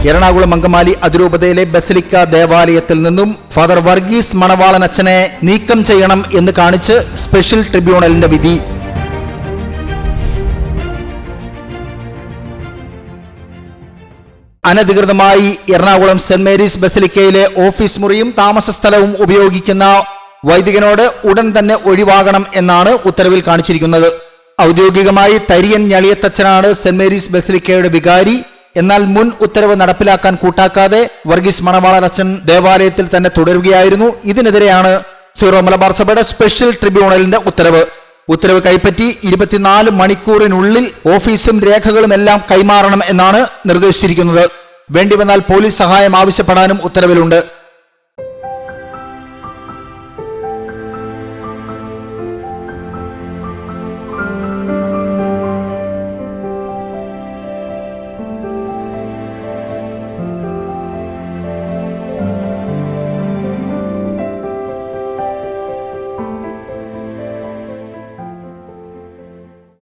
എറണാകുളം അങ്കമാലി അതിരൂപതയിലെ ബസിലിക്ക ദേവാലയത്തിൽ നിന്നും ഫാദർ വർഗീസ് മണവാളൻ അച്ഛനെ നീക്കം ചെയ്യണം എന്ന് കാണിച്ച് സ്പെഷ്യൽ ട്രിബ്യൂണലിന്റെ വിധി. അനധികൃതമായി എറണാകുളം സെന്റ് മേരീസ് ബസിലിക്കയിലെ ഓഫീസ് മുറിയും താമസ സ്ഥലവും ഉപയോഗിക്കുന്ന വൈദികനോട് ഉടൻ തന്നെ ഒഴിവാകണം എന്നാണ് ഉത്തരവിൽ കാണിച്ചിരിക്കുന്നത്. ഔദ്യോഗികമായി തരിയൻ ഞളിയത്തച്ഛനാണ് സെന്റ് മേരീസ് ബസിലിക്കയുടെ വികാരി. എന്നാൽ മുൻ ഉത്തരവ് നടപ്പിലാക്കാൻ കൂട്ടാക്കാതെ വർഗീസ് മണവാളൻ അച്ഛൻ ദേവാലയത്തിൽ തന്നെ തുടരുകയായിരുന്നു. ഇതിനെതിരെയാണ് സീറോ മലബാർ സഭയുടെ സ്പെഷ്യൽ ട്രിബ്യൂണലിന്റെ ഉത്തരവ്. ഉത്തരവ് കൈപ്പറ്റി 24 മണിക്കൂറിനുള്ളിൽ ഓഫീസും രേഖകളും എല്ലാം കൈമാറണം എന്നാണ് നിർദ്ദേശിച്ചിരിക്കുന്നത്. വേണ്ടിവന്നാൽ പോലീസ് സഹായം ആവശ്യപ്പെടാനും ഉത്തരവിലുണ്ട്.